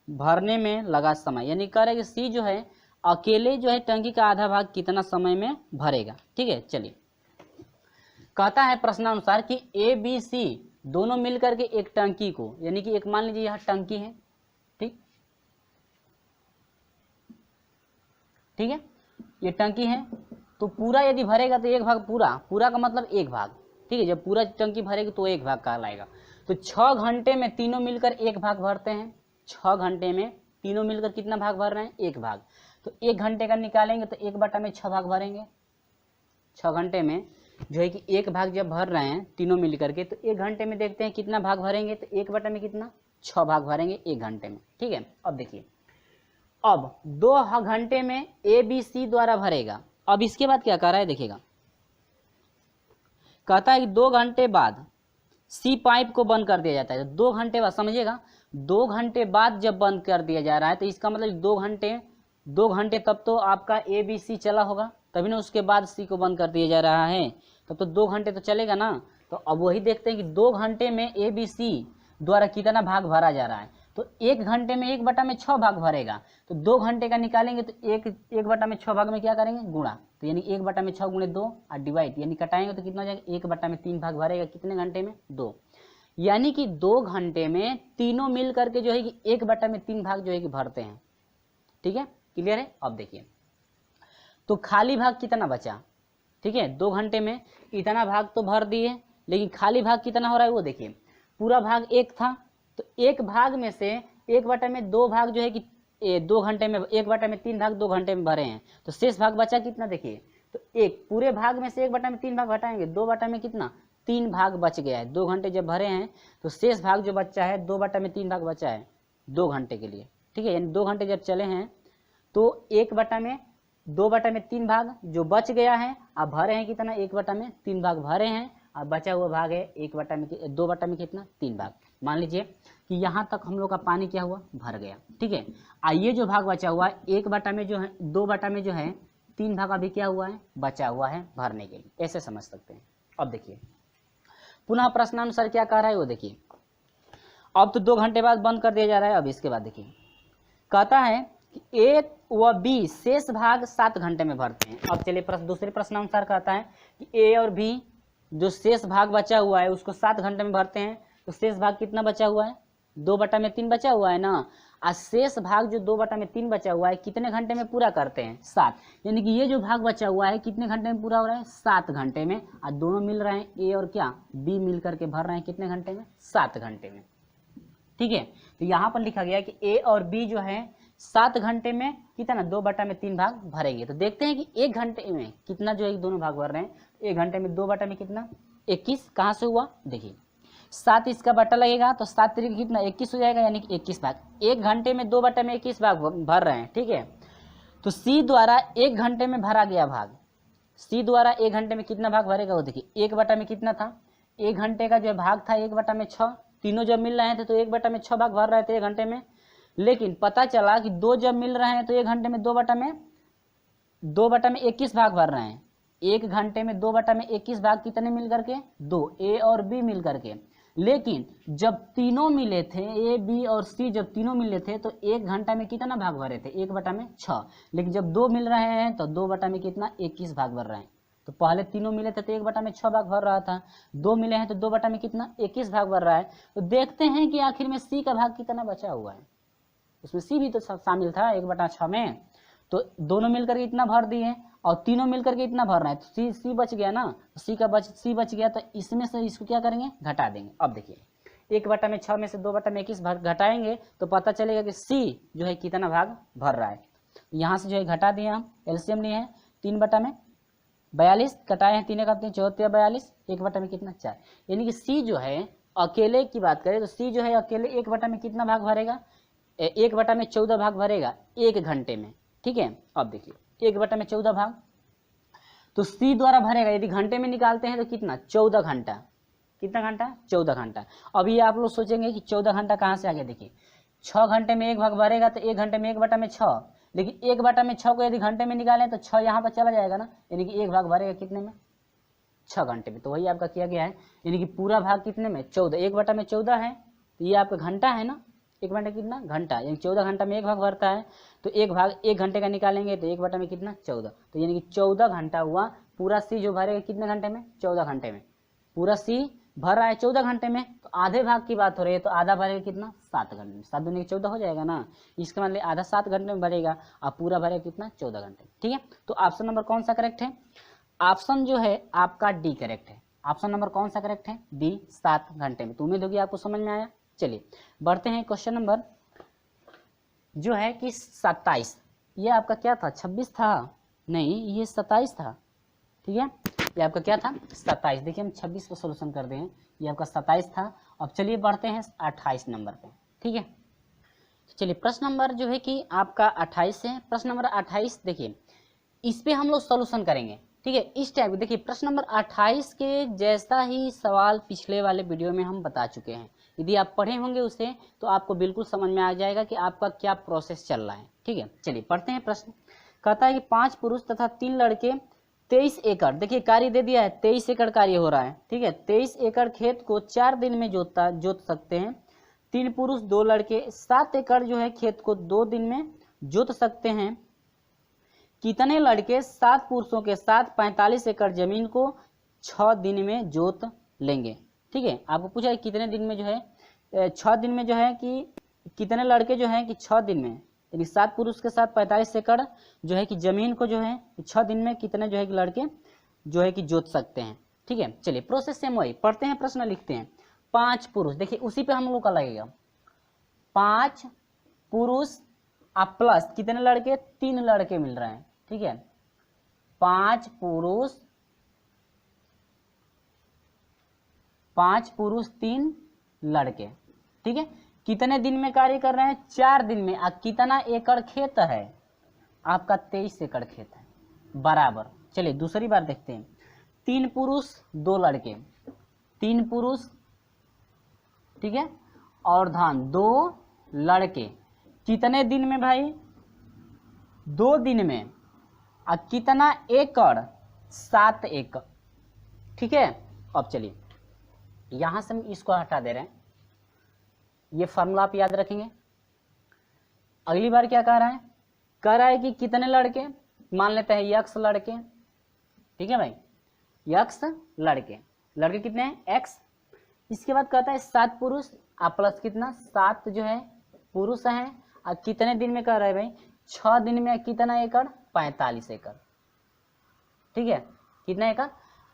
भरने में लगा समय, यानी कह रहे कि सी जो है अकेले जो है टंकी का आधा भाग कितना समय में भरेगा। ठीक है। चलिए कहता है प्रश्नानुसार कि ए बी सी दोनों मिलकर के एक टंकी को, यानी कि एक मान लीजिए यह टंकी है। ठीक है, ये टंकी है तो पूरा यदि भरेगा तो एक भाग पूरा का मतलब एक भाग। ठीक है, जब पूरा टंकी भरेगी तो एक भाग कहलाएगा। तो 6 घंटे में तीनों मिलकर एक भाग भरते हैं। 6 घंटे में तीनों मिलकर कितना भाग भर रहे हैं एक भाग। तो 1 घंटे का निकालेंगे तो 1 बटा में 6 भाग भरेंगे। 6 घंटे में जो है कि एक भाग जब भर रहे हैं तीनों मिलकर के, तो 1 घंटे में देखते हैं कितना भाग भरेंगे, तो 1 बटा में कितना 6 भाग भरेंगे 1 घंटे में। ठीक है, अब देखिए अब 2 घंटे में ए बी सी द्वारा भरेगा। अब इसके बाद क्या कर रहा है देखिएगा, कहता है कि 2 घंटे बाद सी पाइप को बंद कर दिया जाता है। 2 घंटे बाद, समझिएगा 2 घंटे बाद जब बंद कर दिया जा रहा है तो इसका मतलब 2 घंटे तब तो आपका ए बी सी चला होगा, तभी ना उसके बाद सी को बंद कर दिया जा रहा है, तब तो 2 घंटे तो चलेगा ना। तो अब वही देखते हैं कि 2 घंटे में ए बी सी द्वारा कितना भाग भरा जा रहा है। तो 1 घंटे में 1 बटा में 6 भाग भरेगा, तो 2 घंटे का निकालेंगे तो 1 बटा में 6 भाग में क्या करेंगे गुणा, तो यानी 1 बटा में 6 गुणे 2 और डिवाइड, यानी कटाएंगे तो कितना हो जाएगा 1 बटा में 3 भाग भरेगा कितने घंटे में 2, यानी कि 2 घंटे में तीनों मिल करके जो है कि 1 बटा में 3 भाग जो है कि भरते हैं। ठीक है, क्लियर है। अब देखिए तो खाली भाग कितना बचा। ठीक है, 2 घंटे में इतना भाग तो भर दिए, लेकिन खाली भाग कितना हो रहा है वो देखिए। पूरा भाग 1 था तो 1 भाग में से 1 बटा में 2 भाग जो है कि 2 घंटे में 1 बटा में 3 भाग 2 घंटे में भरे हैं, तो शेष भाग बचा कितना देखिए। तो 1 पूरे भाग में से 1 बटा में 3 भाग घटाएंगे, 2 बटा में कितना 3 भाग बच गया है। 2 घंटे जब भरे हैं तो शेष भाग जो बचा है 2 बटा में 3 भाग बचा है 2 घंटे के लिए। ठीक है, यानी 2 घंटे जब चले हैं तो 2 बटा में 3 भाग जो बच गया है, अब भरे हैं कितना 1 बटा में 3 भाग भरे हैं, अब बचा हुआ भाग है 2 बटा में कितना 3 भाग। मान लीजिए कि यहाँ तक हम लोग का पानी क्या हुआ भर गया। ठीक है, ये जो भाग बचा हुआ है 1 बटा में जो है 2 बटा में जो है 3 भाग अभी क्या हुआ है बचा हुआ है भरने के लिए, ऐसे समझ सकते हैं। अब देखिए पुनः प्रश्नानुसार क्या कह रहा है वो देखिए। अब तो 2 घंटे बाद बंद कर दिया जा रहा है। अब इसके बाद देखिए कहता है कि ए व बी शेष भाग 7 घंटे में भरते हैं। अब चलिए दूसरे प्रश्नानुसार कहता है कि ए और बी जो शेष भाग बचा हुआ है उसको 7 घंटे में भरते हैं, तो शेष भाग कितना बचा हुआ है, 2/3 बचा हुआ है ना। आज शेष भाग जो 2/3 बचा हुआ है कितने घंटे में पूरा करते हैं, 7। यानी कि ये जो भाग बचा हुआ है कितने घंटे में पूरा हो रहा है, 7 घंटे में। आज दोनों मिल रहे हैं, ए और क्या बी मिल करके भर रहे हैं कितने घंटे में, 7 घंटे में। ठीक है, तो यहाँ पर लिखा गया कि ए और बी जो है 7 घंटे में कितना 2/3 भाग भरेंगे। तो देखते हैं कि 1 घंटे में कितना जो है दोनों भाग भर रहे हैं। 1 घंटे में 2 में कितना 21, कहाँ से हुआ देखिए 7 इसका बटा लगेगा तो 7 तरीके कितना 21 हो जाएगा, यानी कि 21 भाग। 1 घंटे में 2/21 भाग भर रहे हैं। ठीक है, तो सी द्वारा 1 घंटे में भरा गया भाग, सी द्वारा 1 घंटे में कितना भाग भरेगा वो देखिए 1 में कितना था, 1 घंटे का जो भाग था 1/6, तीनों जब मिल रहे थे तो 1/6 भाग भर रहे थे 1 घंटे में। लेकिन पता चला कि 2 जब मिल रहे हैं तो 1 घंटे में 2/21 भाग भर रहे हैं। 1 घंटे में 2/21 भाग कितने मिल करके 2, ए और बी मिल करके। लेकिन जब तीनों मिले थे, ए बी और सी जब तीनों मिले थे तो 1 घंटा में कितना भाग भरे थे 1/6। लेकिन जब 2 मिल रहे हैं तो 2 में कितना 21 भाग भर रहे हैं। तो पहले तीनों मिले थे तो 1/6 भाग भर रहा था, 2 मिले हैं तो 2 में कितना 21 भाग भर रहा है। तो देखते हैं कि आखिर में सी का भाग कितना बचा हुआ है। उसमें सी भी तो शामिल था 1/6 में, तो दोनों मिलकर के इतना भर दिए और तीनों मिलकर के इतना भर रहे हैं, तो सी बच गया ना, सी बच गया। तो इसमें से इसको क्या करेंगे घटा देंगे। अब देखिए 1/6 में से 2/21 भाग घटाएंगे तो पता चलेगा कि सी जो है कितना भाग भर रहा है। यहाँ से जो है घटा दिए हम, एलसीएम लिए हैं 3/42 कटाए हैं, 3 का 3 14 42, 1 में कितना 4। यानी कि सी जो है अकेले की बात करें तो सी जो है अकेले 1 में कितना भाग भरेगा, 1/14 भाग भरेगा 1 घंटे में। ठीक है, अब देखिए 1/14 भाग तो सी द्वारा भरेगा, यदि घंटे में निकालते हैं तो कितना 14 घंटा, कितना घंटा 14 घंटा। अब ये आप लोग सोचेंगे कि 14 घंटा कहाँ से आ गया, देखिए 6 घंटे में 1 भाग भरेगा तो 1 घंटे में 1/6, लेकिन 1/6 को यदि घंटे में निकालें तो 6 यहाँ पर चला जाएगा ना, यानी कि 1 भाग भरेगा कितने में 6 घंटे में। तो वही आपका किया गया है, यानी कि पूरा भाग कितने में 14, 1/14 है तो ये आपका घंटा है ना, 1 घंटा कितना घंटा, यानी 14 घंटा में 1 भाग भरता है तो 1 भाग 1 घंटे का निकालेंगे तो 1 में कितना 14, तो यानी कि 14 घंटा हुआ। पूरा सी जो भरेगा कितने घंटे में 14 घंटे में, पूरा सी भर रहा है 14 घंटे में। तो आधे भाग की बात हो रही है तो आधा भरेगा कितना 7 घंटे में, 7 दूनी 14 हो जाएगा ना, इसका मतलब आधा 7 घंटे में भरेगा और पूरा भरेगा कितना 14 घंटे। ठीक है, तो ऑप्शन नंबर कौन सा करेक्ट है, ऑप्शन जो है आपका डी करेक्ट है। ऑप्शन नंबर कौन सा करेक्ट है, डी 7 घंटे में। तो उम्मीद होगी आपको समझ में आया। चलिए बढ़ते हैं क्वेश्चन नंबर जो है कि 27, ये आपका क्या था 26 था, नहीं ये 27 था। ठीक है, ये आपका क्या था 27। देखिए हम 26 को सोल्यूशन कर दें, ये आपका 27 था। अब चलिए बढ़ते हैं 28 नंबर पे। ठीक है, तो चलिए प्रश्न नंबर जो है कि आपका 28 है। प्रश्न नंबर 28 देखिए इस पे हम लोग सोल्यूशन करेंगे। ठीक है, इस टाइप देखिए प्रश्न नंबर 28 के जैसा ही सवाल पिछले वाले वीडियो में हम बता चुके हैं। यदि आप पढ़े होंगे उसे तो आपको बिल्कुल समझ में आ जाएगा कि आपका क्या प्रोसेस चल रहा है। ठीक है, चलिए पढ़ते हैं प्रश्न। कहता है कि 5 पुरुष तथा 3 लड़के 23 एकड़, देखिए कार्य दे दिया है 23 एकड़ कार्य हो रहा है। ठीक है, 23 एकड़ खेत को 4 दिन में जोत सकते हैं। 3 पुरुष 2 लड़के 7 एकड़ जो है खेत को 2 दिन में जोत सकते हैं। कितने लड़के 7 पुरुषों के साथ 45 एकड़ जमीन को 6 दिन में जोत लेंगे। ठीक है, आपको पूछा है कितने दिन में जो है 6 दिन में जो है कि कितने लड़के जो है कि 6 दिन में, यानी 7 पुरुष के साथ 45 एकड़ जो है कि जमीन को जो है 6 दिन में कितने जो है कि लड़के जो है कि जोत सकते हैं। ठीक है, चलिए प्रोसेस सेम वही पढ़ते हैं, प्रश्न लिखते हैं। 5 पुरुष, देखिए उसी पे हम लोग का लगेगा 5 पुरुष अब प्लस कितने लड़के 3 लड़के मिल रहे हैं। ठीक है, 5 पुरुष 3 लड़के। ठीक है, कितने दिन में कार्य कर रहे हैं 4 दिन में। कितना एकड़ खेत है आपका 23 एकड़ खेत है बराबर। चलिए दूसरी बार देखते हैं। 3 पुरुष 2 लड़के, 3 पुरुष ठीक है और धान 2 लड़के कितने दिन में भाई 2 दिन में। कितना एकड़ 7 एकड़। ठीक है, अब चलिए यहां से हम इसको हटा दे रहे हैं, ये फार्मूला आप याद रखेंगे। अगली बार क्या कह रहा है कि कितने लड़के, मान लेते हैं यक्स लड़के। ठीक है भाई, यक्स लड़के लड़के कितने हैं x। इसके बाद कहता है 7 पुरुष प्लस कितना 7 जो है पुरुष है। और कितने दिन में कह रहे हैं भाई 6 दिन में कितना एकड़ 45 एकड़। ठीक है, कितना एकड़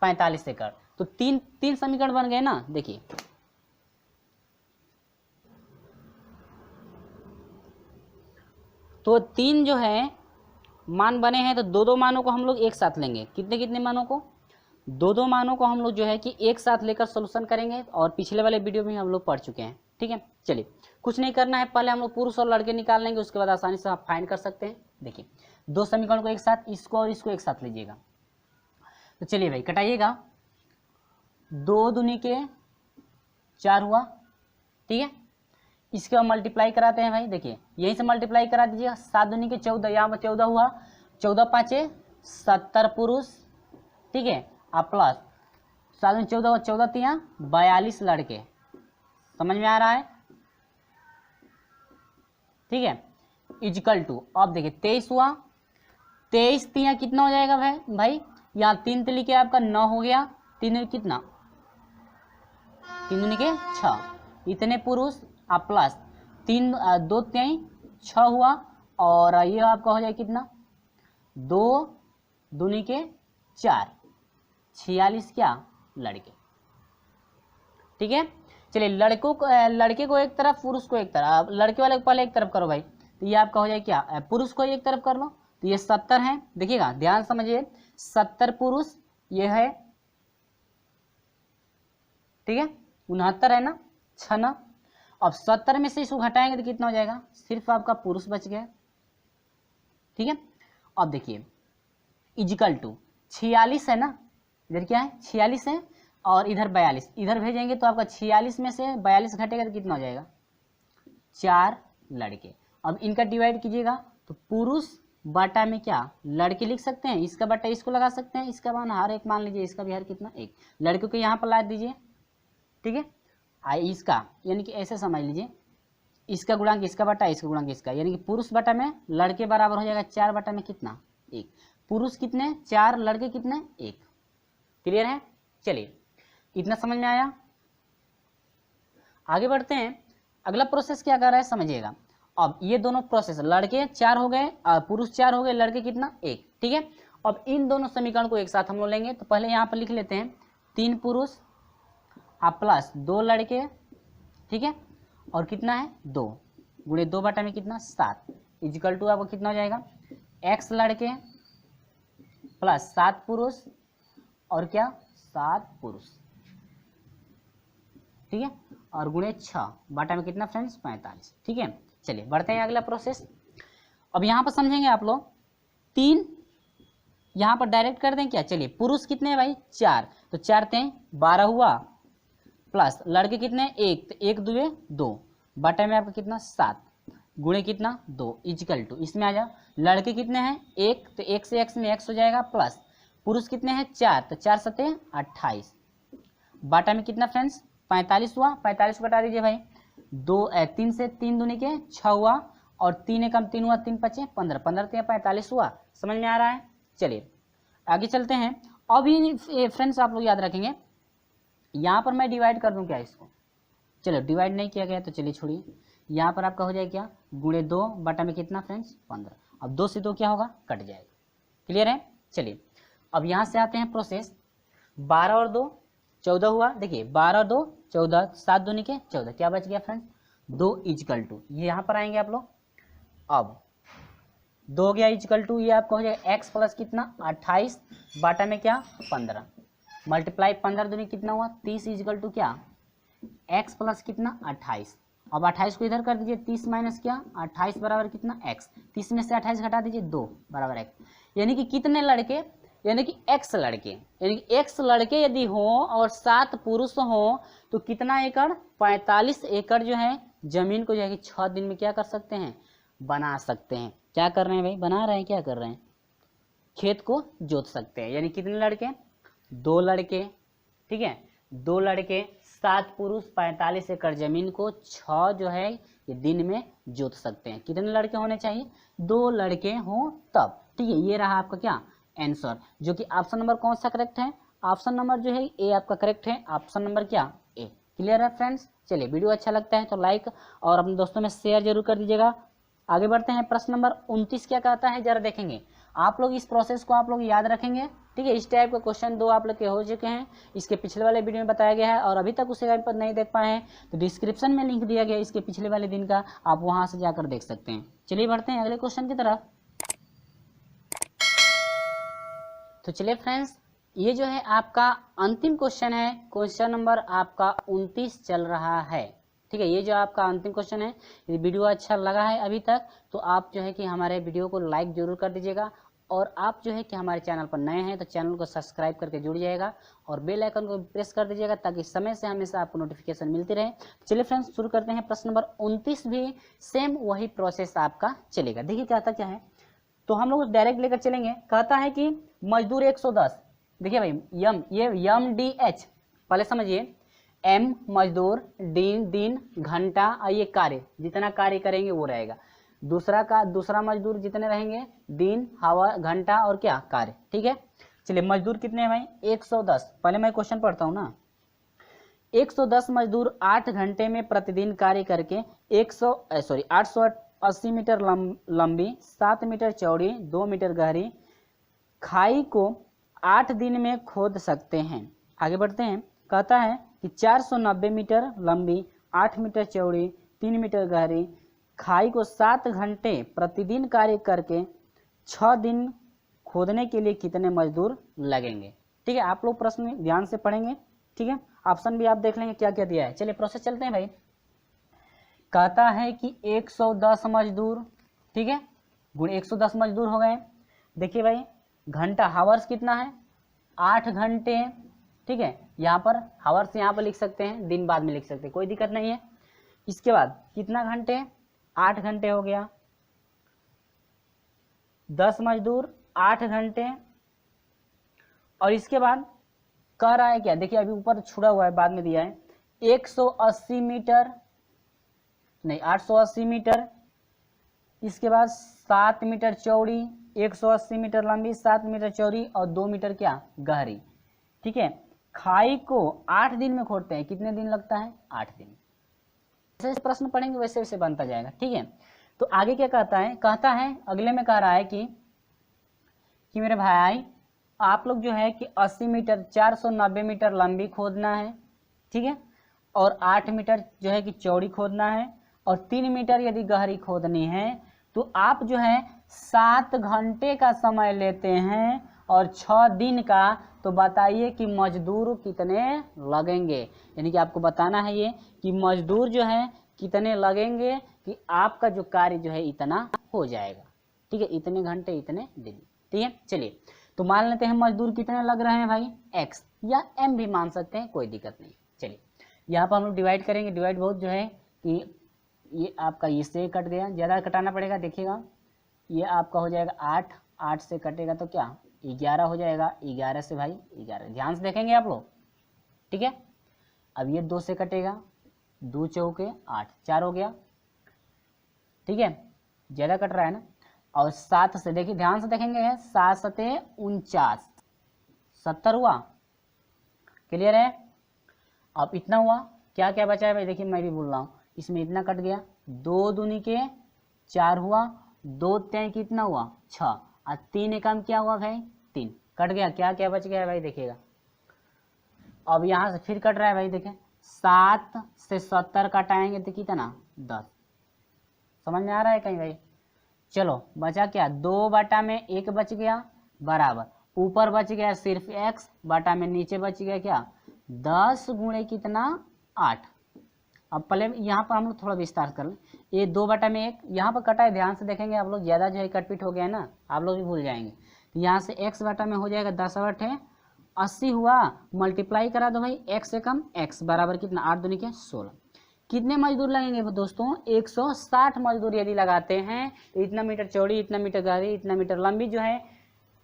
45 एकड़। तो तीन समीकरण बन गए ना। देखिए तो 3 जो है मान बने हैं, तो दो मानों को हम लोग एक साथ लेंगे। कितने मानों को, दो मानों को हम लोग जो है कि एक साथ लेकर सोल्यूशन करेंगे। और पिछले वाले वीडियो में हम लोग पढ़ चुके हैं। ठीक है, चलिए कुछ नहीं करना है, पहले हम लोग पुरुष और लड़के निकाल लेंगे, उसके बाद आसानी से आप फाइंड कर सकते हैं। देखिए 2 समीकरण को एक साथ, इसको और इसको एक साथ लीजिएगा। तो चलिए भाई कटाइएगा, 2 दूनी के 4 हुआ। ठीक है, इसके बाद मल्टीप्लाई कराते हैं भाई। देखिए यहीं से मल्टीप्लाई करा दीजिएगा, 7 दूनी के 14, यहाँ पर 14 हुआ, 14 पाँचे 70 पुरुष। ठीक है, आप प्लस 7 दूनी 14 हुआ, 14 तिया 42 लड़के। समझ में आ रहा है? ठीक है, इक्वल टू अब देखिए 23 हुआ, 23 तिया कितना हो जाएगा भाई यहाँ 3 तिली के आपका 9 हो गया, 3 कितना 3 दूनी के 6, इतने पुरुष आप प्लस 3 2 3 6 हुआ। और ये आपका हो जाए कितना 2 दूनी के 4 46 क्या लड़के। ठीक है, चलिए लड़के को एक तरफ पुरुष को एक तरफ, लड़के वाले को पहले एक तरफ करो भाई। तो ये आपका हो जाए क्या पुरुष को एक तरफ कर लो। तो ये 70 है, देखिएगा ध्यान समझिए 70 पुरुष ये है। ठीक है, 69 है ना 6 ना। अब 70 में से इसको घटाएंगे तो कितना हो जाएगा, सिर्फ आपका पुरुष बच गया। ठीक है, अब देखिए इक्वल टू 46 है ना, इधर क्या है 46 है और इधर 42, इधर भेजेंगे तो आपका 46 में से 42 घटेगा तो कितना हो जाएगा 4 लड़के। अब इनका डिवाइड कीजिएगा तो पुरुष बटा में क्या लड़के लिख सकते हैं, इसका बटा इसको लगा सकते हैं, इसका मान हर एक मान लीजिए, इसका भी हर कितना 1, लड़कों को यहाँ पर ला दीजिए। ठीक है, इसका यानी कि ऐसे समझ लीजिए, इसका गुणांक इसका बटा, इसका गुणांक इसका, यानी कि पुरुष बटा में लड़के बराबर हो जाएगा 4 बटा में कितना 1। पुरुष कितने 4, लड़के कितने 1। क्लियर है? चलिए इतना समझ में आया, आगे बढ़ते हैं। अगला प्रोसेस क्या कर रहा है समझिएगा। अब ये दोनों प्रोसेस, लड़के 4 हो गए और पुरुष 4 हो गए, लड़के कितना 1। ठीक है, अब इन दोनों समीकरण को एक साथ हम लोग लेंगे। तो पहले यहाँ पर लिख लेते हैं 3 पुरुष प्लस 2 लड़के। ठीक है, और कितना है 2 गुणे 2 बटा में कितना 7 इक्वल टू आपको कितना हो जाएगा x लड़के प्लस 7 पुरुष और क्या 7 पुरुष। ठीक है, और गुणे 6 बटा में कितना फ्रेंड्स 45। ठीक है, चलिए बढ़ते हैं अगला प्रोसेस। अब यहाँ पर समझेंगे आप लोग 3 यहाँ पर डायरेक्ट कर दें क्या। चलिए पुरुष कितने हैं भाई 4, तो 4 3 12 हुआ, प्लस लड़के कितने 1, तो 1 2 2 बटा में आपका कितना 7 गुणे कितना 2 इक्वल टू, इसमें आ जाओ लड़के कितने हैं 1, तो 1 से x में x हो जाएगा, प्लस पुरुष कितने हैं 4, तो 4 7 28 बटा में कितना फ्रेंड्स 45 हुआ। 45 बटा दीजिए भाई 3 से 3 दूनी के 6 हुआ और 3 एकम 3 हुआ, 3 5 15, 15 3 45 हुआ। समझ में आ रहा है? चलिए आगे चलते हैं। अभी फ्रेंड्स आप लोग याद रखेंगे यहाँ पर मैं डिवाइड कर दूं क्या इसको, चलो डिवाइड नहीं किया गया तो चलिए छोड़िए, यहाँ पर आपका हो जाएगा क्या गुणे 2 बटा में कितना फ्रेंड्स 15। अब 2 से 2 क्या होगा कट जाएगा। क्लियर है? चलिए अब यहाँ से आते हैं प्रोसेस। 12 और 2 14 हुआ, देखिए 12 और 2 14, 7 दूनी के 14, क्या बच गया फ्रेंड्स 2 इक्वल टू, ये यहाँ पर आएंगे आप लोग। अब 2 हो गया इक्वल टू, ये आपका हो जाएगा x प्लस कितना 28 बटा में क्या 15 मल्टीप्लाई 15 दूनी कितना हुआ 30 इक्वल टू क्या x प्लस कितना 28। अब 28 को इधर कर दीजिए, 30 माइनस क्या 28 बराबर कितना x, 30 में से 28 घटा दीजिए 2 बराबर x, यानी कि कितने लड़के, यानी कि x लड़के, यानी कि x लड़के यदि हो और 7 पुरुष हो तो कितना एकड़ 45 एकड़ जो है जमीन को जो है कि 6 दिन में क्या कर सकते हैं बना सकते हैं। क्या कर रहे हैं भाई बना रहे हैं, क्या कर रहे हैं खेत को जोत सकते हैं। यानी कितने लड़के 2 लड़के, ठीक है 2 लड़के 7 पुरुष 45 एकड़ जमीन को 6 जो है ये दिन में जोत सकते हैं। कितने लड़के होने चाहिए 2 लड़के हों तब। ठीक है, ये रहा आपका क्या आंसर, जो कि ऑप्शन नंबर कौन सा करेक्ट है ऑप्शन नंबर जो है ए आपका करेक्ट है, ऑप्शन नंबर क्या ए। क्लियर है फ्रेंड्स। चलिए वीडियो अच्छा लगता है तो लाइक और अपने दोस्तों में शेयर जरूर कर दीजिएगा। आगे बढ़ते हैं, प्रश्न नंबर 29 क्या कहता है जरा देखेंगे। आप लोग इस प्रोसेस को आप लोग याद रखेंगे, ठीक है। इस टाइप का क्वेश्चन 2 आप लोग के हो चुके हैं, इसके पिछले वाले वीडियो में बताया गया है, और अभी तक उसे पर नहीं देख पाए हैं तो डिस्क्रिप्शन में लिंक दिया गया है इसके पिछले वाले दिन का, आप वहां से जाकर देख सकते हैं। चलिए बढ़ते हैं अगले क्वेश्चन की तरफ। तो चलिए फ्रेंड्स, ये जो है आपका अंतिम क्वेश्चन है, क्वेश्चन नंबर आपका 29 चल रहा है, ठीक है। ये जो आपका अंतिम क्वेश्चन है, यदि वीडियो अच्छा लगा है अभी तक तो आप जो है कि हमारे वीडियो को लाइक जरूर कर दीजिएगा, और आप जो है कि हमारे चैनल पर नए हैं तो चैनल को सब्सक्राइब करके जुड़ जाएगा और बेल आइकन को प्रेस कर दीजिएगा ताकि समय से हमेशा आपको नोटिफिकेशन मिलती रहे। चलिए फ्रेंड्स शुरू करते हैं। प्रश्न नंबर 29 भी सेम वही प्रोसेस आपका चलेगा। देखिए कहता क्या है, तो हम लोग डायरेक्ट लेकर चलेंगे। कहता है कि मजदूर 110, देखिए भाई यम, ये यम डी एच पहले समझिए, एम मजदूर, दिन घंटा, और ये कार्य, जितना कार्य करेंगे वो रहेगा। दूसरा मजदूर जितने रहेंगे, दिन, हावर, घंटा और क्या कार्य, ठीक है। चलिए मजदूर कितने हैं भाई 110। पहले मैं क्वेश्चन पढ़ता हूँ ना। 110 मजदूर 8 घंटे में प्रतिदिन कार्य करके 880 मीटर लंबी, 7 मीटर चौड़ी, 2 मीटर गहरी खाई को 8 दिन में खोद सकते हैं। आगे बढ़ते हैं। कहता है कि 490 मीटर लंबी, 8 मीटर चौड़ी, 3 मीटर गहरी खाई को 7 घंटे प्रतिदिन कार्य करके 6 दिन खोदने के लिए कितने मजदूर लगेंगे, ठीक है। आप लोग प्रश्न ध्यान से पढ़ेंगे, ठीक है। ऑप्शन भी आप देख लेंगे क्या क्या दिया है। चलिए प्रोसेस चलते हैं भाई। कहता है कि 110 मजदूर, ठीक है, गुण 110 मजदूर हो गए। देखिए भाई घंटा, हावर्स कितना है 8 घंटे, ठीक है। यहाँ पर हावर्स यहाँ पर लिख सकते हैं, दिन बाद में लिख सकते हैं, कोई दिक्कत नहीं है। इसके बाद कितना घंटे, 8 घंटे हो गया। 10 मजदूर 8 घंटे, और इसके बाद कह रहा है क्या, देखिए अभी ऊपर छुड़ा हुआ है, बाद में दिया है 180 मीटर, नहीं 880 मीटर, इसके बाद 7 मीटर चौड़ी, 180 मीटर लंबी, 7 मीटर चौड़ी और 2 मीटर क्या गहरी, ठीक है। खाई को 8 दिन में खोदते हैं, कितने दिन लगता है 8 दिन। जैसे प्रश्न पढ़ेंगे वैसे वैसे बनता जाएगा, ठीक है। तो आगे क्या कहता है, कहता है अगले में कह रहा है कि मेरे भाई आप लोग जो है कि 80 मीटर 490 मीटर लंबी खोदना है, ठीक है, और 8 मीटर जो है कि चौड़ी खोदना है, और 3 मीटर यदि गहरी खोदनी है तो आप जो है 7 घंटे का समय लेते हैं और 6 दिन का। तो बताइए कि मजदूर कितने लगेंगे, यानी कि आपको बताना है ये कि मजदूर जो है कितने लगेंगे कि आपका जो कार्य जो है इतना हो जाएगा, ठीक है, इतने घंटे इतने दिन, ठीक है। चलिए तो मान लेते हैं मजदूर कितने लग रहे हैं भाई, एक्स या एम भी मान सकते हैं, कोई दिक्कत नहीं। चलिए यहाँ पर हम लोग डिवाइड करेंगे, डिवाइड बहुत जो है कि ये आपका इससे कट गया, ज़्यादा कटाना पड़ेगा, देखिएगा ये आपका हो जाएगा 8, 8 से कटेगा तो क्या 11 हो जाएगा, 11 से भाई 11, ध्यान से देखेंगे आप लोग, ठीक है। अब ये 2 से कटेगा, 2 चौके 8, 4 हो गया, ठीक है, ज़्यादा कट रहा है ना। और 7 से देखिए ध्यान से देखेंगे, 7 सते 49, 70 हुआ, क्लियर है। अब इतना हुआ, क्या क्या बचा है भाई, देखिए मैं भी बोल रहा हूँ, इसमें इतना कट गया, 2 दूनी के 4 हुआ, 2 3 कितना हुआ 6, और 3 एकम क्या हुआ भाई 3, कट गया, क्या क्या बच गया है भाई देखिएगा। अब यहाँ से फिर कट रहा है भाई, देखें 7 से 70 कटाएंगे तो कितना 10, समझ में आ रहा है कहीं भाई। चलो बचा क्या, 2 बटा में 1 बच गया बराबर, ऊपर बच गया सिर्फ x बटा में नीचे बच गया क्या 10 गुणे कितना 8। अब पहले यहाँ पर हम लोग थोड़ा विस्तार कर लें, ये 2 बटा में 1 यहाँ पर कटा है, ध्यान से देखेंगे आप लोग, ज़्यादा जो है कटपीट हो गया है ना, आप लोग भी भूल जाएंगे। तो यहाँ से x बटा में हो जाएगा 10 8 है 80 हुआ, मल्टीप्लाई करा दो भाई, x से कम x बराबर कितना 8 दूनी के 16। कितने मजदूर लगेंगे दोस्तों 160 मजदूर यदि लगाते हैं तो इतना मीटर चौड़ी, इतना मीटर गहरी, इतना मीटर लंबी जो है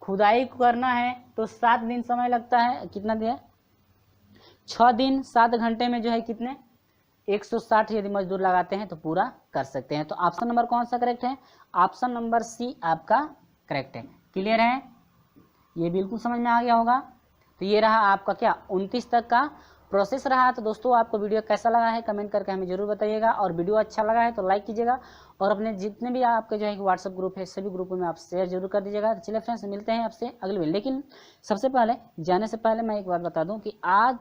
खुदाई करना है तो 7 दिन समय लगता है, कितना दिया 6 दिन 7 घंटे में जो है कितने 160 यदि मजदूर लगाते हैं तो पूरा कर सकते हैं। तो ऑप्शन नंबर कौन सा करेक्ट है, ऑप्शन नंबर सी आपका करेक्ट है। क्लियर है, ये बिल्कुल समझ में आ गया होगा। तो ये रहा आपका क्या 29 तक का प्रोसेस रहा। तो दोस्तों आपको वीडियो कैसा लगा है कमेंट करके हमें जरूर बताइएगा, और वीडियो अच्छा लगा है तो लाइक कीजिएगा, और अपने जितने भी आपके जो है व्हाट्सएप ग्रुप है सभी ग्रुपों में आप शेयर जरूर कर दीजिएगा। तो चलिए फ्रेंड्स मिलते हैं आपसे अगले वीडियो। लेकिन सबसे पहले जाने से पहले मैं एक बात बता दूं कि आज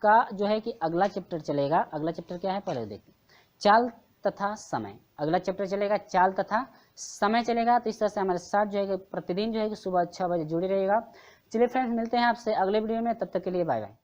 का जो है कि अगला चैप्टर चलेगा। अगला चैप्टर क्या है पहले देखते हैं, चाल तथा समय। अगला चैप्टर चलेगा चाल तथा समय चलेगा। तो इस तरह से हमारे साथ जो है कि प्रतिदिन जो है कि सुबह 6 बजे जुड़े रहेगा। चलिए फ्रेंड्स मिलते हैं आपसे अगले वीडियो में, तब तक के लिए बाय बाय।